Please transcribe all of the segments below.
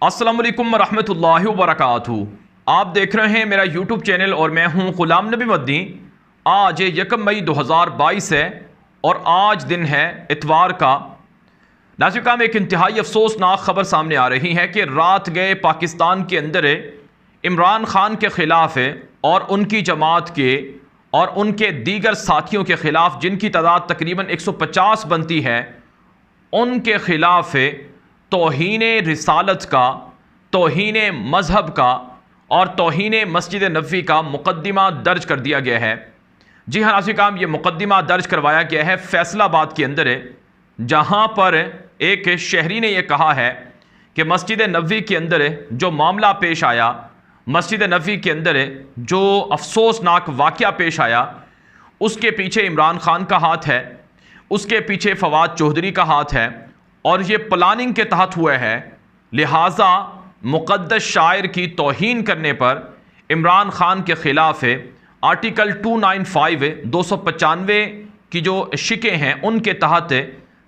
السلام علیکم ورحمۃ اللہ وبرکاتہ۔ آپ دیکھ رہے ہیں میرا یوٹیوب چینل اور میں ہوں غلام نبی مدنی۔ آج 1 مئی 2022 ہے اور آج دن ہے اتوار کا۔ ناظرین کرام، ایک انتہائی افسوسناک خبر سامنے آ رہی ہے کہ رات گئے پاکستان کے اندر عمران خان کے خلاف اور ان کی جماعت کے اور ان کے دیگر ساتھیوں کے خلاف، جن کی تعداد تقریباً 150 بنتی ہے، ان کے خلاف توہین رسالت کا، توہین مذہب کا اور توہین مسجد نبوی کا مقدمہ درج کر دیا گیا ہے۔ جی ہاں ناظرین کرام، یہ مقدمہ درج کروایا گیا ہے فیصل آباد کے اندر، جہاں پر ایک شہری نے یہ کہا ہے کہ مسجد نبوی کے اندر جو معاملہ پیش آیا، مسجد نبوی کے اندر جو افسوسناک واقعہ پیش آیا، اس کے پیچھے عمران خان کا ہاتھ ہے، اس کے پیچھے فواد چودھری کا ہاتھ ہے اور یہ پلاننگ کے تحت ہوا ہے۔ لہٰذا مقدس شاعر کی توہین کرنے پر عمران خان کے خلاف آرٹیکل 295 295 کی جو شکیں ہیں ان کے تحت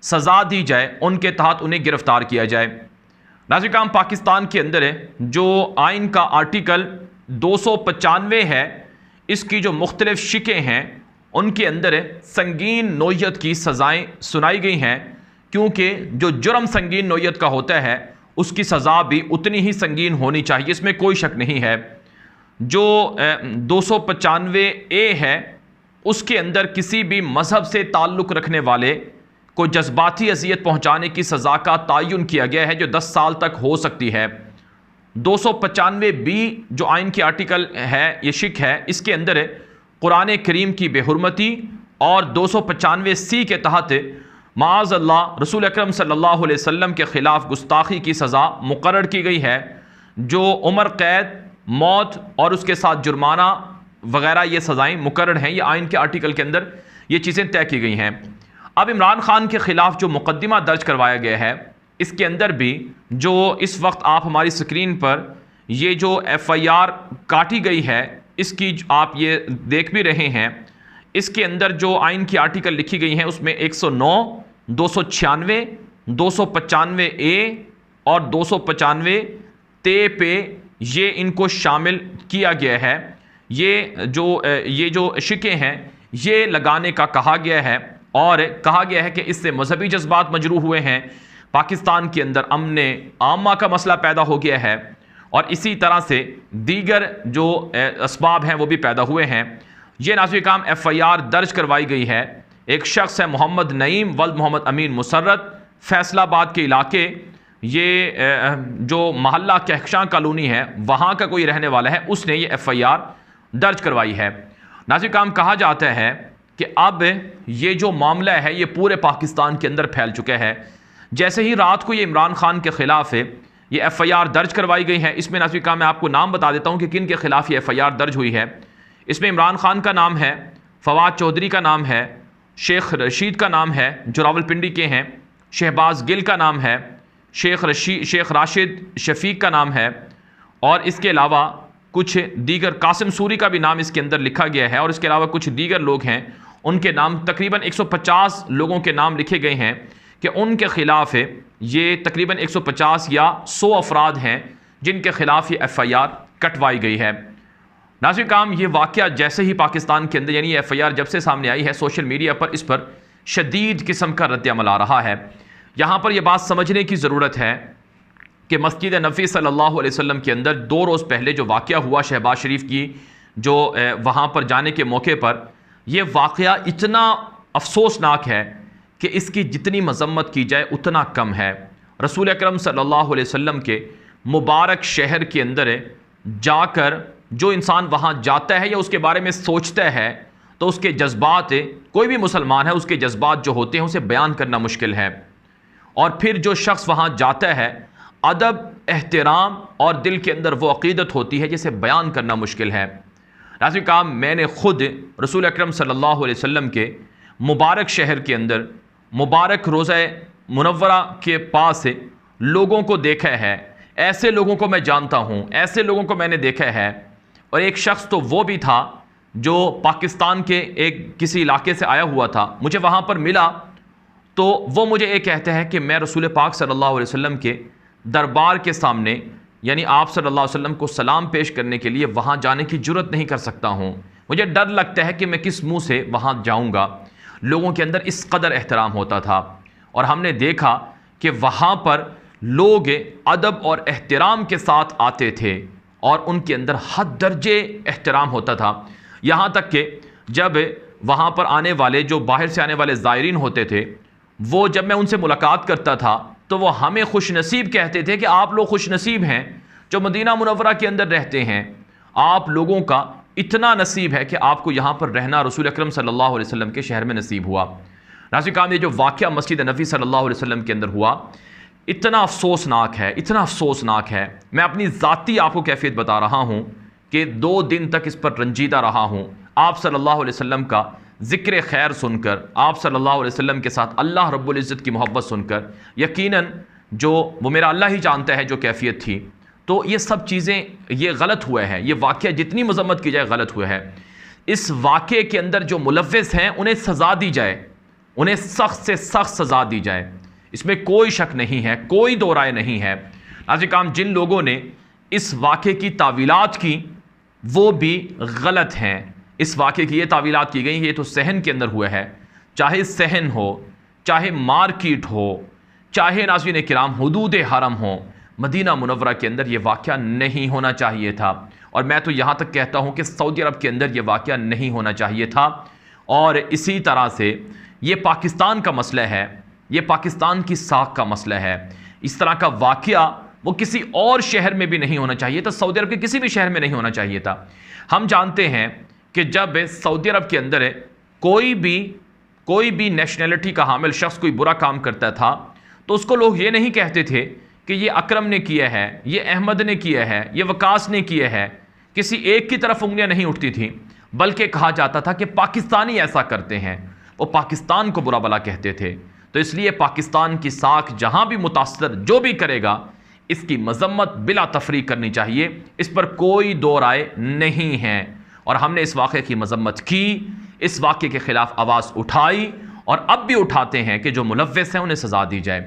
سزا دی جائے، ان کے تحت انہیں گرفتار کیا جائے۔ ناظرین کرام، پاکستان کے اندر جو آئین کا آرٹیکل 295 ہے، اس کی جو مختلف شکیں ہیں ان کے اندر سنگین نوعیت کی سزائیں سنائی گئی ہیں، کیونکہ جو جرم سنگین نوعیت کا ہوتا ہے اس کی سزا بھی اتنی ہی سنگین ہونی چاہیے، اس میں کوئی شک نہیں ہے۔ جو 295A ہے، اس کے اندر کسی بھی مذہب سے تعلق رکھنے والے کو جذباتی اذیت پہنچانے کی سزا کا تعین کیا گیا ہے، جو 10 سال تک ہو سکتی ہے۔ 295B جو آئین کی آرٹیکل ہے، یہ شک ہے، اس کے اندر قرآن کریم کی بے حرمتی، اور 295C کے تحت معاذ اللہ رسول اکرم صلی اللہ علیہ وسلم کے خلاف گستاخی کی سزا مقرر کی گئی ہے، جو عمر قید، موت اور اس کے ساتھ جرمانہ وغیرہ یہ سزائیں مقرر ہیں۔ یہ آئین کے آرٹیکل کے اندر یہ چیزیں طے کی گئی ہیں۔ اب عمران خان کے خلاف جو مقدمہ درج کروایا گیا ہے، اس کے اندر بھی جو اس وقت آپ ہماری سکرین پر یہ جو FIR کاٹی گئی ہے، اس کی آپ یہ دیکھ بھی رہے ہیں، اس کے اندر جو آئین کی آرٹیکل لکھی گئی ہیں اس میں 109، 296، 295A اور 295T پہ یہ ان کو شامل کیا گیا ہے۔ یہ جو شکیں ہیں یہ لگانے کا کہا گیا ہے، اور کہا گیا ہے کہ اس سے مذہبی جذبات مجروح ہوئے ہیں، پاکستان کے اندر امن عامہ کا مسئلہ پیدا ہو گیا ہے، اور اسی طرح سے دیگر جو اسباب ہیں وہ بھی پیدا ہوئے ہیں۔ یہ ناظرین کرام FIR درج کروائی گئی ہے۔ ایک شخص ہے محمد نعیم ولد محمد امین مسرت، فیصل آباد کے علاقے، یہ جو محلہ کہکشاں کالونی ہے وہاں کا کوئی رہنے والا ہے، اس نے یہ FIR درج کروائی ہے۔ ناظرین کرام، کہا جاتا ہے کہ اب یہ جو معاملہ ہے یہ پورے پاکستان کے اندر پھیل چکا ہے۔ جیسے ہی رات کو یہ عمران خان کے خلاف یہ FIR درج کروائی گئی ہے، اس میں ناظرین کرام میں آپ کو نام بتا دیتا ہوں کہ کن کے خلاف یہ FIR درج ہوئی ہے۔ اس میں عمران خان کا نام ہے، فواد چودھری کا نام ہے، شیخ رشید کا نام ہے جو راولپنڈی کے ہیں، شہباز گل کا نام ہے، شیخ راشد شفیق کا نام ہے، اور اس کے علاوہ کچھ دیگر، قاسم سوری کا بھی نام اس کے اندر لکھا گیا ہے، اور اس کے علاوہ کچھ دیگر لوگ ہیں، ان کے نام تقریباً 150 لوگوں کے نام لکھے گئے ہیں کہ ان کے خلاف یہ تقریباً 150 یا 100 افراد ہیں جن کے خلاف یہ FIR کٹوائی گئی ہے۔ ناظرین کرام، یہ واقعہ جیسے ہی پاکستان کے اندر، یعنی FIR جب سے سامنے آئی ہے، سوشل میڈیا پر اس پر شدید قسم کا رد عمل آ رہا ہے۔ یہاں پر یہ بات سمجھنے کی ضرورت ہے کہ مسجد نبوی صلی اللہ علیہ وسلم کے اندر 2 روز پہلے جو واقعہ ہوا شہباز شریف کی جو وہاں پر جانے کے موقع پر، یہ واقعہ اتنا افسوسناک ہے کہ اس کی جتنی مذمت کی جائے اتنا کم ہے۔ رسول اکرم صلی اللہ علیہ وسلم کے مبارک شہر کے اندر جا کر جو انسان وہاں جاتا ہے یا اس کے بارے میں سوچتا ہے تو اس کے جذبات، کوئی بھی مسلمان ہے، اس کے جذبات جو ہوتے ہیں اسے بیان کرنا مشکل ہے۔ اور پھر جو شخص وہاں جاتا ہے، ادب، احترام اور دل کے اندر وہ عقیدت ہوتی ہے جسے بیان کرنا مشکل ہے۔ ناظرین کرام، میں نے خود رسول اکرم صلی اللہ علیہ وسلم کے مبارک شہر کے اندر، مبارک روضہ منورہ کے پاس لوگوں کو دیکھا ہے، ایسے لوگوں کو میں جانتا ہوں، ایسے لوگوں کو میں نے دیکھا ہے۔ اور ایک شخص تو وہ بھی تھا جو پاکستان کے ایک کسی علاقے سے آیا ہوا تھا، مجھے وہاں پر ملا تو وہ مجھے یہ کہتا ہے کہ میں رسول پاک صلی اللہ علیہ وسلم کے دربار کے سامنے یعنی آپ صلی اللہ علیہ وسلم کو سلام پیش کرنے کے لیے وہاں جانے کی جرت نہیں کر سکتا ہوں، مجھے ڈر لگتا ہے کہ میں کس منہ سے وہاں جاؤں گا۔ لوگوں کے اندر اس قدر احترام ہوتا تھا، اور ہم نے دیکھا کہ وہاں پر لوگ ادب اور احترام کے ساتھ آتے تھے اور ان کے اندر حد درجے احترام ہوتا تھا، یہاں تک کہ جب وہاں پر آنے والے جو باہر سے آنے والے زائرین ہوتے تھے، وہ جب میں ان سے ملاقات کرتا تھا تو وہ ہمیں خوش نصیب کہتے تھے کہ آپ لوگ خوش نصیب ہیں جو مدینہ منورہ کے اندر رہتے ہیں، آپ لوگوں کا اتنا نصیب ہے کہ آپ کو یہاں پر رہنا رسول اکرم صلی اللہ علیہ وسلم کے شہر میں نصیب ہوا۔ ناظرین کرام، یہ جو واقعہ مسجد نبوی صلی اللہ علیہ وسلم کے اندر ہوا، اتنا افسوسناک ہے، اتنا افسوسناک ہے۔ میں اپنی ذاتی آپ کو کیفیت بتا رہا ہوں کہ 2 دن تک اس پر رنجیدہ رہا ہوں۔ آپ صلی اللہ علیہ وسلم کا ذکر خیر سن کر، آپ صلی اللہ علیہ وسلم کے ساتھ اللہ رب العزت کی محبت سن کر، یقیناً جو وہ میرا اللہ ہی جانتا ہے جو کیفیت تھی، تو یہ سب چیزیں یہ غلط ہوا ہے، یہ واقعہ جتنی مذمت کی جائے غلط ہوا ہے۔ اس واقعے کے اندر جو ملوث ہیں انہیں سزا دی جائے، انہیں سخت سے سخت سزا دی جائے، اس میں کوئی شک نہیں ہے، کوئی دو رائے نہیں ہے۔ ناظرین کرام، جن لوگوں نے اس واقعے کی تعویلات کی وہ بھی غلط ہیں۔ اس واقعے کی یہ تعویلات کی گئی، یہ تو صحن کے اندر ہوا ہے، چاہے صحن ہو، چاہے مارکیٹ ہو، چاہے ناظرین کرام حدود حرم ہو، مدینہ منورہ کے اندر یہ واقعہ نہیں ہونا چاہیے تھا، اور میں تو یہاں تک کہتا ہوں کہ سعودی عرب کے اندر یہ واقعہ نہیں ہونا چاہیے تھا۔ اور اسی طرح سے یہ پاکستان کا مسئلہ ہے، یہ پاکستان کی ساکھ کا مسئلہ ہے۔ اس طرح کا واقعہ وہ کسی اور شہر میں بھی نہیں ہونا چاہیے تھا، سعودی عرب کے کسی بھی شہر میں نہیں ہونا چاہیے تھا۔ ہم جانتے ہیں کہ جب سعودی عرب کے اندر کوئی بھی نیشنلٹی کا حامل شخص کوئی برا کام کرتا تھا تو اس کو لوگ یہ نہیں کہتے تھے کہ یہ اکرم نے کیا ہے، یہ احمد نے کیا ہے، یہ وقاص نے کیا ہے، کسی ایک کی طرف انگلیاں نہیں اٹھتی تھیں، بلکہ کہا جاتا تھا کہ پاکستانی ایسا کرتے ہیں، وہ پاکستان کو برا بلا کہتے تھے۔ تو اس لیے پاکستان کی ساکھ جہاں بھی متاثر جو بھی کرے گا، اس کی مذمت بلا تفریق کرنی چاہیے، اس پر کوئی دو رائے نہیں ہے۔ اور ہم نے اس واقعے کی مذمت کی، اس واقعے کے خلاف آواز اٹھائی، اور اب بھی اٹھاتے ہیں کہ جو ملوث ہیں انہیں سزا دی جائے۔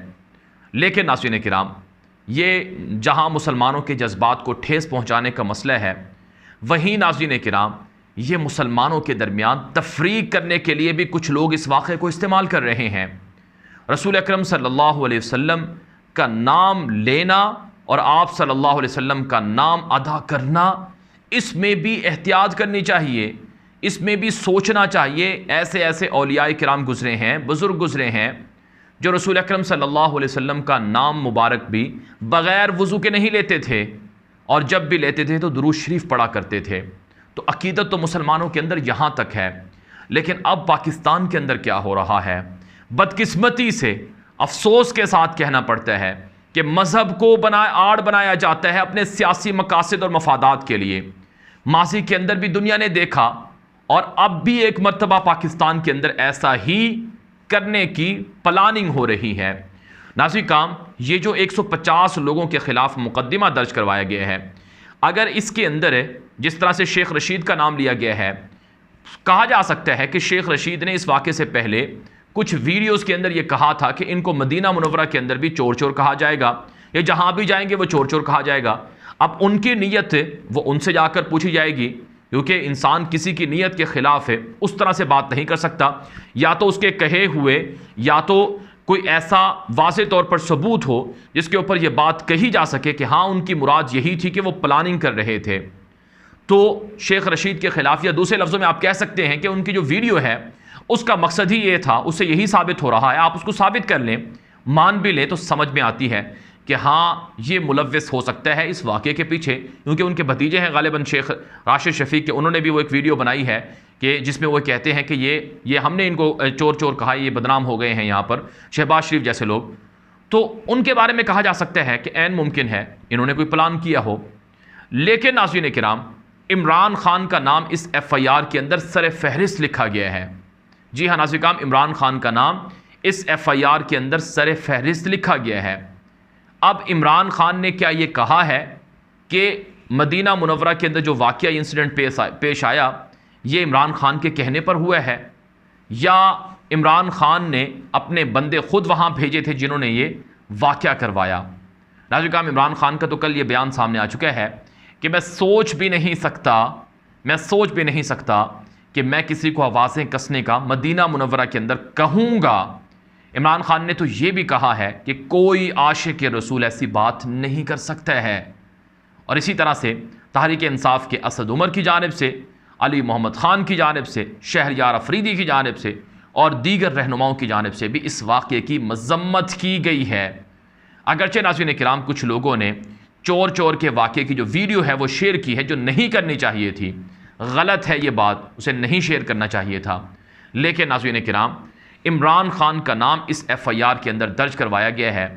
لیکن ناظرین کرام، یہ جہاں مسلمانوں کے جذبات کو ٹھیس پہنچانے کا مسئلہ ہے، وہیں ناظرین کرام یہ مسلمانوں کے درمیان تفریق کرنے کے لیے بھی کچھ لوگ اس واقعے کو استعمال کر رہے ہیں۔ رسول اکرم صلی اللہ علیہ وسلم کا نام لینا اور آپ صلی اللہ علیہ وسلم کا نام ادا کرنا، اس میں بھی احتیاط کرنی چاہیے، اس میں بھی سوچنا چاہیے۔ ایسے ایسے اولیاء کرام گزرے ہیں، بزرگ گزرے ہیں، جو رسول اکرم صلی اللہ علیہ وسلم کا نام مبارک بھی بغیر وضو کے نہیں لیتے تھے، اور جب بھی لیتے تھے تو درود شریف پڑھا کرتے تھے۔ تو عقیدت تو مسلمانوں کے اندر یہاں تک ہے، لیکن اب پاکستان کے اندر کیا ہو رہا ہے؟ بدقسمتی سے افسوس کے ساتھ کہنا پڑتا ہے کہ مذہب کو آڑ بنایا جاتا ہے اپنے سیاسی مقاصد اور مفادات کے لیے۔ ماضی کے اندر بھی دنیا نے دیکھا، اور اب بھی ایک مرتبہ پاکستان کے اندر ایسا ہی کرنے کی پلاننگ ہو رہی ہے۔ ناظرین کرام، یہ جو 150 لوگوں کے خلاف مقدمہ درج کروایا گیا ہے، اگر اس کے اندر جس طرح سے شیخ رشید کا نام لیا گیا ہے، کہا جا سکتا ہے کہ شیخ رشید نے اس واقعے سے پہلے کچھ ویڈیوز کے اندر یہ کہا تھا کہ ان کو مدینہ منورہ کے اندر بھی چور چور کہا جائے گا، یا جہاں بھی جائیں گے وہ چور چور کہا جائے گا۔ اب ان کی نیت وہ ان سے جا کر پوچھی جائے گی، کیونکہ انسان کسی کی نیت کے خلاف ہے اس طرح سے بات نہیں کر سکتا، یا تو اس کے کہے ہوئے یا تو کوئی ایسا واضح طور پر ثبوت ہو جس کے اوپر یہ بات کہی جا سکے کہ ہاں ان کی مراد یہی تھی کہ وہ پلاننگ کر رہے تھے۔ تو شیخ رشید کے خلاف، یا دوسرے لفظوں میں آپ کہہ سکتے ہیں کہ ان کی جو ویڈیو ہے اس کا مقصد ہی یہ تھا، اس سے یہی ثابت ہو رہا ہے۔ آپ اس کو ثابت کر لیں، مان بھی لیں، تو سمجھ میں آتی ہے کہ ہاں یہ ملوث ہو سکتا ہے اس واقعے کے پیچھے، کیونکہ ان کے بھتیجے ہیں غالباً شیخ راشد شفیق کے، انہوں نے بھی وہ ایک ویڈیو بنائی ہے کہ جس میں وہ کہتے ہیں کہ یہ ہم نے ان کو چور چور کہا، یہ بدنام ہو گئے ہیں یہاں پر شہباز شریف جیسے لوگ۔ تو ان کے بارے میں کہا جا سکتا ہے کہ عین ممکن ہے انہوں نے کوئی پلان کیا ہو۔ لیکن ناظرین کرام، عمران خان کا نام اس ایف آئی آر کے اندر سر فہرست لکھا گیا ہے۔ جی ہاں ناظرین کرام، عمران خان کا نام اس ایف آئی آر کے اندر سر فہرست لکھا گیا ہے۔ اب عمران خان نے کیا یہ کہا ہے کہ مدینہ منورہ کے اندر جو واقعہ انسیڈنٹ پیش آیا یہ عمران خان کے کہنے پر ہوا ہے، یا عمران خان نے اپنے بندے خود وہاں بھیجے تھے جنہوں نے یہ واقعہ کروایا؟ ناظرین کرام، عمران خان کا تو کل یہ بیان سامنے آ چکا ہے کہ میں سوچ بھی نہیں سکتا کہ میں کسی کو آوازیں کسنے کا مدینہ منورہ کے اندر کہوں گا۔ عمران خان نے تو یہ بھی کہا ہے کہ کوئی عاشق رسول ایسی بات نہیں کر سکتا ہے۔ اور اسی طرح سے تحریک انصاف کے اسد عمر کی جانب سے، علی محمد خان کی جانب سے، شہریار افریدی کی جانب سے اور دیگر رہنماؤں کی جانب سے بھی اس واقعے کی مذمت کی گئی ہے۔ اگرچہ ناظرین کرام کچھ لوگوں نے چور چور کے واقعے کی جو ویڈیو ہے وہ شیئر کی ہے، جو نہیں کرنی چاہیے تھی، غلط ہے یہ بات، اسے نہیں شیئر کرنا چاہیے تھا، لیکن ناظرین کرام عمران خان کا نام اس ایف آئی آر کے اندر درج کروایا گیا ہے۔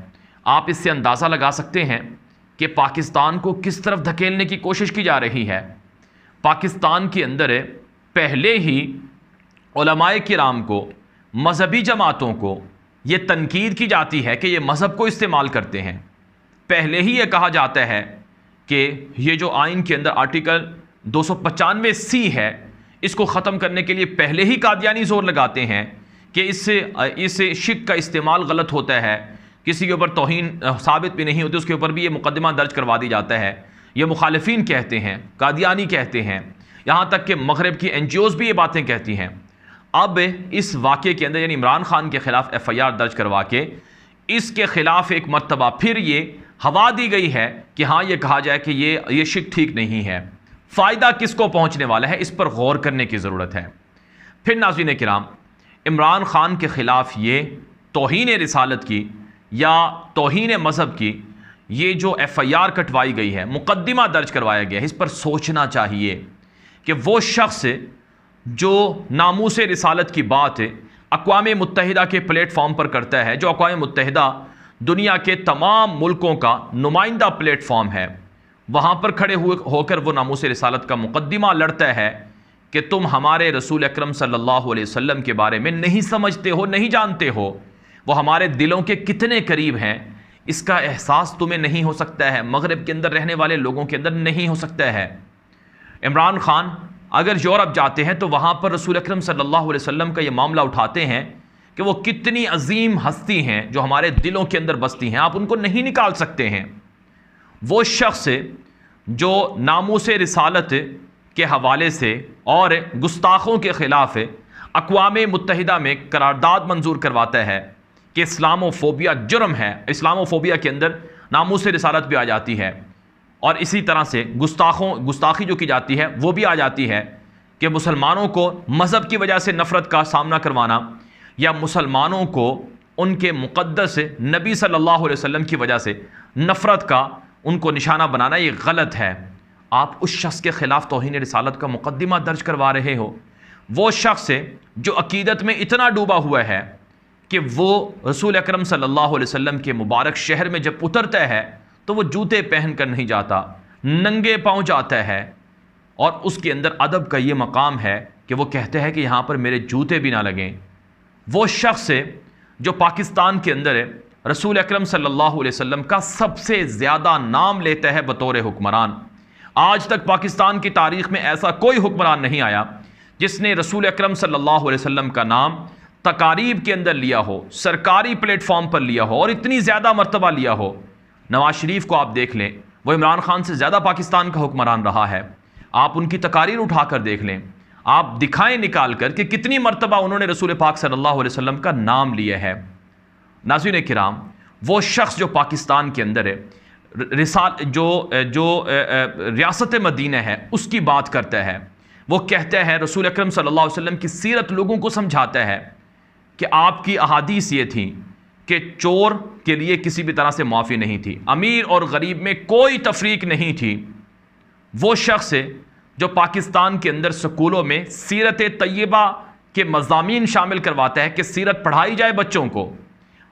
آپ اس سے اندازہ لگا سکتے ہیں کہ پاکستان کو کس طرف دھکیلنے کی کوشش کی جا رہی ہے۔ پاکستان کے اندر پہلے ہی علماء کرام کو، مذہبی جماعتوں کو یہ تنقید کی جاتی ہے کہ یہ مذہب کو استعمال کرتے ہیں۔ پہلے ہی یہ کہا جاتا ہے کہ یہ جو آئین کے اندر آرٹیکل 295C ہے، اس کو ختم کرنے کے لیے پہلے ہی قادیانی زور لگاتے ہیں کہ اس شک کا استعمال غلط ہوتا ہے، کسی کے اوپر توہین ثابت بھی نہیں ہوتی، اس کے اوپر بھی یہ مقدمہ درج کروا دی جاتا ہے۔ یہ مخالفین کہتے ہیں، قادیانی کہتے ہیں، یہاں تک کہ مغرب کی این جی اوز بھی یہ باتیں کہتی ہیں۔ اب اس واقعے کے اندر یعنی عمران خان کے خلاف ایف آئی آر درج کروا کے اس کے خلاف ایک مرتبہ پھر یہ ہوا دی گئی ہے کہ ہاں یہ کہا جائے کہ یہ شک ٹھیک نہیں ہے۔ فائدہ کس کو پہنچنے والا ہے، اس پر غور کرنے کی ضرورت ہے۔ پھر ناظرین کرام، عمران خان کے خلاف یہ توہین رسالت کی یا توہین مذہب کی یہ جو ایف آئی آر کٹوائی گئی ہے، مقدمہ درج کروایا گیا ہے، اس پر سوچنا چاہیے کہ وہ شخص جو ناموس رسالت کی بات اقوام متحدہ کے پلیٹ فارم پر کرتا ہے، جو اقوام متحدہ دنیا کے تمام ملکوں کا نمائندہ پلیٹ فارم ہے، وہاں پر کھڑے ہو کر وہ ناموس رسالت کا مقدمہ لڑتا ہے کہ تم ہمارے رسول اکرم صلی اللہ علیہ وسلم کے بارے میں نہیں سمجھتے ہو، نہیں جانتے ہو، وہ ہمارے دلوں کے کتنے قریب ہیں، اس کا احساس تمہیں نہیں ہو سکتا ہے، مغرب کے اندر رہنے والے لوگوں کے اندر نہیں ہو سکتا ہے۔ عمران خان اگر یورپ جاتے ہیں تو وہاں پر رسول اکرم صلی اللہ علیہ وسلم کا یہ معاملہ اٹھاتے ہیں کہ وہ کتنی عظیم ہستی ہیں جو ہمارے دلوں کے اندر بستی ہیں، آپ ان کو نہیں نکال سکتے ہیں۔ وہ شخص جو ناموس رسالت کے حوالے سے اور گستاخوں کے خلاف اقوام متحدہ میں قرارداد منظور کرواتا ہے کہ اسلامو فوبیا جرم ہے، اسلامو فوبیا کے اندر ناموس رسالت بھی آ جاتی ہے، اور اسی طرح سے گستاخی جو کی جاتی ہے وہ بھی آ جاتی ہے کہ مسلمانوں کو مذہب کی وجہ سے نفرت کا سامنا کروانا یا مسلمانوں کو ان کے مقدس نبی صلی اللہ علیہ وسلم کی وجہ سے نفرت کا ان کو نشانہ بنانا یہ غلط ہے۔ آپ اس شخص کے خلاف توہین رسالت کا مقدمہ درج کروا رہے ہو، وہ شخص جو عقیدت میں اتنا ڈوبا ہوا ہے کہ وہ رسول اکرم صلی اللہ علیہ وسلم کے مبارک شہر میں جب اترتا ہے تو وہ جوتے پہن کر نہیں جاتا، ننگے پاؤں جاتا ہے، اور اس کے اندر ادب کا یہ مقام ہے کہ وہ کہتے ہیں کہ یہاں پر میرے جوتے بھی نہ لگیں۔ وہ شخص جو پاکستان کے اندر رسول اکرم صلی اللہ علیہ وسلم کا سب سے زیادہ نام لیتا ہے بطور حکمران۔ آج تک پاکستان کی تاریخ میں ایسا کوئی حکمران نہیں آیا جس نے رسول اکرم صلی اللہ علیہ وسلم کا نام تقاریب کے اندر لیا ہو، سرکاری پلیٹ فارم پر لیا ہو اور اتنی زیادہ مرتبہ لیا ہو۔ نواز شریف کو آپ دیکھ لیں، وہ عمران خان سے زیادہ پاکستان کا حکمران رہا ہے، آپ ان کی تقاریر اٹھا کر دیکھ لیں، آپ دکھائیں نکال کر کہ کتنی مرتبہ انہوں نے رسول پاک صلی اللہ علیہ وسلم کا نام لیا ہے۔ ناظرین کرام، وہ شخص جو پاکستان کے اندر جو ریاست مدینہ ہے اس کی بات کرتا ہے، وہ کہتا ہے رسول اکرم صلی اللہ علیہ وسلم کی سیرت لوگوں کو سمجھاتا ہے کہ آپ کی احادیث یہ تھیں کہ چور کے لیے کسی بھی طرح سے معافی نہیں تھی، امیر اور غریب میں کوئی تفریق نہیں تھی۔ وہ شخص جو پاکستان کے اندر سکولوں میں سیرت طیبہ کے مضامین شامل کرواتا ہے کہ سیرت پڑھائی جائے بچوں کو،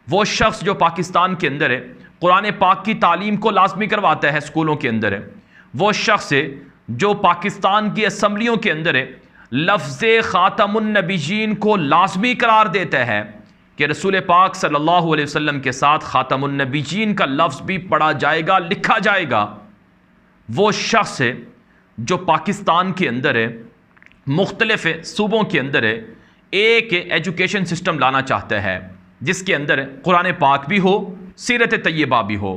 وہ شخص جو پاکستان کے اندر قرآن پاک کی تعلیم کو لازمی کرواتا ہے اسکولوں کے اندر، وہ شخص جو پاکستان کی اسمبلیوں کے اندر لفظ خاتم النبیین کو لازمی قرار دیتا ہے کہ رسول پاک صلی اللہ علیہ وسلم کے ساتھ خاتم النبیین کا لفظ بھی پڑھا جائے گا، لکھا جائے گا۔ وہ شخص جو پاکستان کے اندر مختلف صوبوں کے اندر ایک ایجوکیشن سسٹم لانا چاہتا ہے جس کے اندر قرآن پاک بھی ہو، سیرت طیبہ بھی ہو۔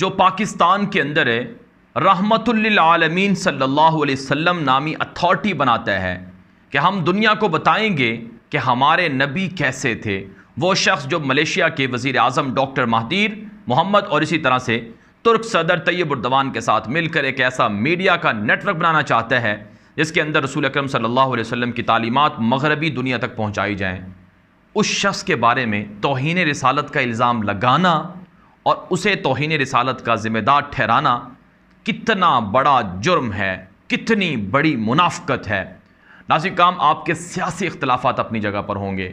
جو پاکستان کے اندر ہے رحمت للعالمین صلی اللہ علیہ وسلم نامی اتھارٹی بناتا ہے کہ ہم دنیا کو بتائیں گے کہ ہمارے نبی کیسے تھے. وہ شخص جو ملیشیا کے وزیر اعظم ڈاکٹر مہدیر محمد اور اسی طرح سے ترک صدر طیب اردوان کے ساتھ مل کر ایک ایسا میڈیا کا نیٹ ورک بنانا چاہتا ہے جس کے اندر رسول اکرم صلی اللہ علیہ وسلم کی تعلیمات مغربی دنیا تک پہنچائی جائیں، اس شخص کے بارے میں توہین رسالت کا الزام لگانا اور اسے توہین رسالت کا ذمہ دار ٹھہرانا کتنا بڑا جرم ہے، کتنی بڑی منافقت ہے. ناظرین کرام، آپ کے سیاسی اختلافات اپنی جگہ پر ہوں گے،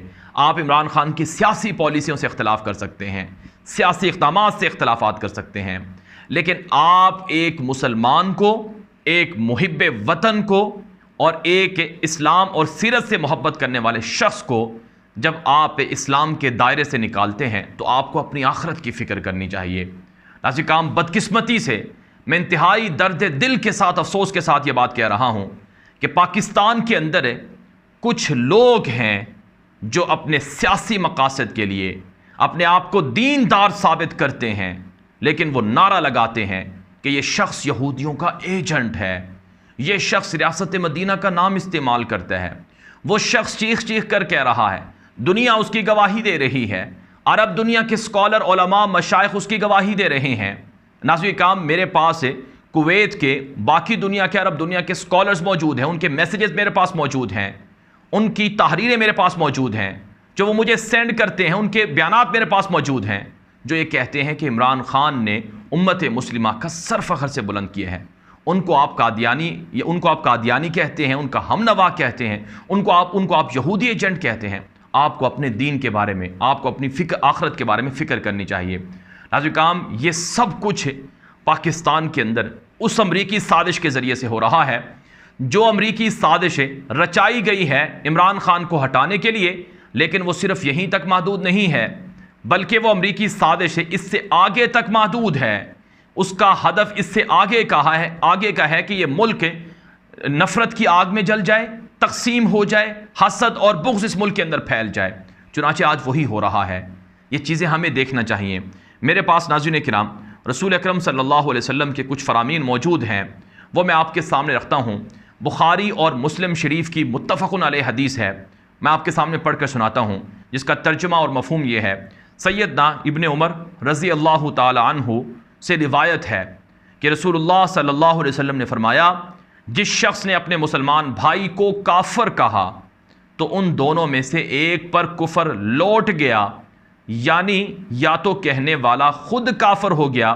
آپ عمران خان کی سیاسی پالیسیوں سے اختلاف کر سکتے ہیں، سیاسی اقدامات سے اختلافات کر سکتے ہیں، لیکن آپ ایک مسلمان کو، ایک محب وطن کو اور ایک اسلام اور سیرت سے محبت کرنے والے شخص کو جب آپ اسلام کے دائرے سے نکالتے ہیں تو آپ کو اپنی آخرت کی فکر کرنی چاہیے. ناظرین کرام، بدقسمتی سے میں انتہائی درد دل کے ساتھ، افسوس کے ساتھ یہ بات کہہ رہا ہوں کہ پاکستان کے اندر کچھ لوگ ہیں جو اپنے سیاسی مقاصد کے لیے اپنے آپ کو دیندار ثابت کرتے ہیں، لیکن وہ نعرہ لگاتے ہیں کہ یہ شخص یہودیوں کا ایجنٹ ہے، یہ شخص ریاست مدینہ کا نام استعمال کرتا ہے، وہ شخص چیخ چیخ کر کہہ رہا ہے، دنیا اس کی گواہی دے رہی ہے، عرب دنیا کے اسکالر، علماء، مشائخ اس کی گواہی دے رہے ہیں. ناظرین کرام، میرے پاس کویت کے، باقی دنیا کے، عرب دنیا کے اسکالرز موجود ہیں، ان کے میسیجز میرے پاس موجود ہیں، ان کی تحریریں میرے پاس موجود ہیں جو وہ مجھے سینڈ کرتے ہیں، ان کے بیانات میرے پاس موجود ہیں جو یہ کہتے ہیں کہ عمران خان نے امت مسلمہ کا سر فخر سے بلند کیا ہے. ان کو آپ قادیانی کہتے ہیں، ان کا ہم نوا کہتے ہیں، ان کو آپ یہودی ایجنٹ کہتے ہیں. آپ کو اپنے دین کے بارے میں، آپ کو اپنی آخرت کے بارے میں فکر کرنی چاہیے. ناظرین کرام، یہ سب کچھ پاکستان کے اندر اس امریکی سازش کے ذریعے سے ہو رہا ہے جو امریکی سازش رچائی گئی ہے عمران خان کو ہٹانے کے لیے، لیکن وہ صرف یہیں تک محدود نہیں ہے بلکہ وہ امریکی سازش اس سے آگے تک محدود ہے. اس کا ہدف اس سے آگے کا ہے کہ یہ ملک نفرت کی آگ میں جل جائے، تقسیم ہو جائے، حسد اور بغض اس ملک کے اندر پھیل جائے. چنانچہ آج وہی ہو رہا ہے. یہ چیزیں ہمیں دیکھنا چاہیے. میرے پاس ناظرین کرام رسول اکرم صلی اللہ علیہ وسلم کے کچھ فرامین موجود ہیں، وہ میں آپ کے سامنے رکھتا ہوں. بخاری اور مسلم شریف کی متفق علیہ حدیث ہے، میں آپ کے سامنے پڑھ کر سناتا ہوں، جس کا ترجمہ اور مفہوم یہ ہے. سیدنا ابن عمر رضی اللہ تعالی عنہ سے روایت ہے کہ رسول اللہ صلی اللہ علیہ وسلم نے فرمایا، جس شخص نے اپنے مسلمان بھائی کو کافر کہا تو ان دونوں میں سے ایک پر کفر لوٹ گیا، یعنی یا تو کہنے والا خود کافر ہو گیا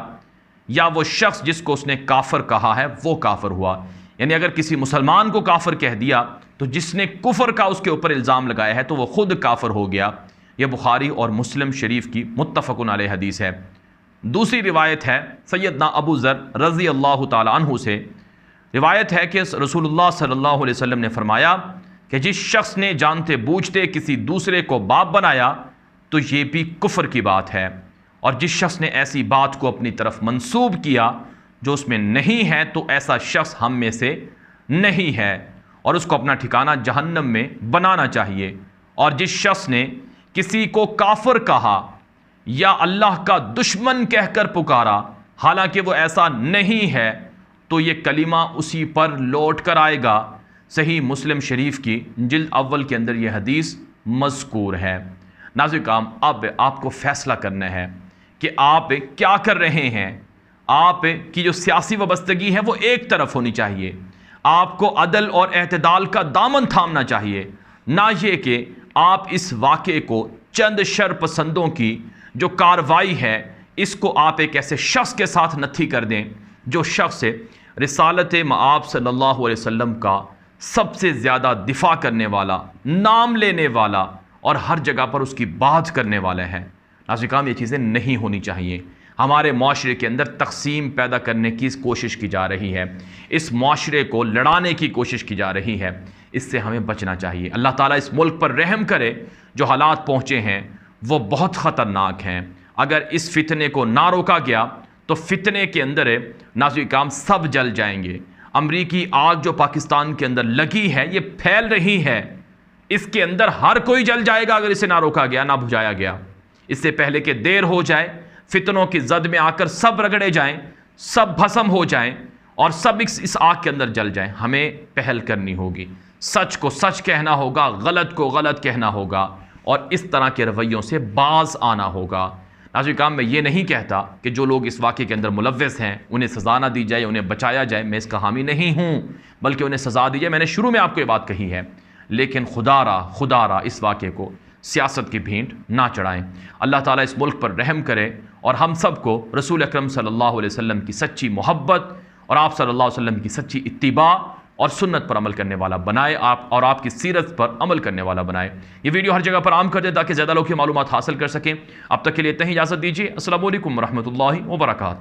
یا وہ شخص جس کو اس نے کافر کہا ہے وہ کافر ہوا. یعنی اگر کسی مسلمان کو کافر کہہ دیا تو جس نے کفر کا اس کے اوپر الزام لگایا ہے تو وہ خود کافر ہو گیا. یہ بخاری اور مسلم شریف کی متفق علیہ حدیث ہے. دوسری روایت ہے سیدنا ابو ذر رضی اللہ تعالی عنہ سے، روایت ہے کہ رسول اللہ صلی اللہ علیہ وسلم نے فرمایا کہ جس شخص نے جانتے بوجھتے کسی دوسرے کو باپ بنایا تو یہ بھی کفر کی بات ہے، اور جس شخص نے ایسی بات کو اپنی طرف منسوب کیا جو اس میں نہیں ہے تو ایسا شخص ہم میں سے نہیں ہے اور اس کو اپنا ٹھکانہ جہنم میں بنانا چاہیے. اور جس شخص نے کسی کو کافر کہا یا اللہ کا دشمن کہہ کر پکارا حالانکہ وہ ایسا نہیں ہے تو یہ کلمہ اسی پر لوٹ کر آئے گا. صحیح مسلم شریف کی جلد اول کے اندر یہ حدیث مذکور ہے. ناظرین کرام، اب آپ کو فیصلہ کرنا ہے کہ آپ کیا کر رہے ہیں. آپ کی جو سیاسی وابستگی ہے وہ ایک طرف ہونی چاہیے. آپ کو عدل اور اعتدال کا دامن تھامنا چاہیے، نہ یہ کہ آپ اس واقعے کو چند شر پسندوں کی جو کاروائی ہے اس کو آپ ایک ایسے شخص کے ساتھ نتھی کر دیں جو شخص رسالت مآب صلی اللہ علیہ وسلم کا سب سے زیادہ دفاع کرنے والا، نام لینے والا اور ہر جگہ پر اس کی بات کرنے والا ہے. ناظرین کرام، یہ چیزیں نہیں ہونی چاہیے. ہمارے معاشرے کے اندر تقسیم پیدا کرنے کی کوشش کی جا رہی ہے، اس معاشرے کو لڑانے کی کوشش کی جا رہی ہے. اس سے ہمیں بچنا چاہیے. اللہ تعالیٰ اس ملک پر رحم کرے. جو حالات پہنچے ہیں وہ بہت خطرناک ہیں. اگر اس فتنے کو نہ روکا گیا تو فتنے کے اندر ناظرین کرام سب جل جائیں گے. امریکی آگ جو پاکستان کے اندر لگی ہے یہ پھیل رہی ہے، اس کے اندر ہر کوئی جل جائے گا اگر اسے نہ روکا گیا، نہ بجھایا گیا. اس سے پہلے کہ دیر ہو جائے فتنوں کی زد میں آ کر سب رگڑے جائیں، سب بھسم ہو جائیں اور سب اس آگ کے اندر جل جائیں. ہمیں پہل کرنی ہوگی، سچ کو سچ کہنا ہوگا، غلط کو غلط کہنا ہوگا اور اس طرح کے رویوں سے باز آنا ہوگا. ناظرین کرام، میں یہ نہیں کہتا کہ جو لوگ اس واقعے کے اندر ملوث ہیں انہیں سزا نہ دی جائے، انہیں بچایا جائے، میں اس کا حامی نہیں ہوں، بلکہ انہیں سزا دی جائے. میں نے شروع میں آپ کو یہ بات کہی ہے، لیکن خدا را اس واقعے کو سیاست کی بھینٹ نہ چڑھائیں. اللہ تعالیٰ اس ملک پر رحم کرے اور ہم سب کو رسول اکرم صلی اللہ علیہ وسلم کی سچی محبت اور آپ صلی اللہ علیہ وسلم کی سچی اتباع اور سنت پر عمل کرنے والا بنائے، آپ کی سیرت پر عمل کرنے والا بنائے. یہ ویڈیو ہر جگہ پر عام کر دیں تاکہ زیادہ لوگ یہ معلومات حاصل کر سکیں. اب تک کے لیے اتنا ہی اجازت دیجیے. السلام علیکم ورحمۃ اللہ وبرکاتہ.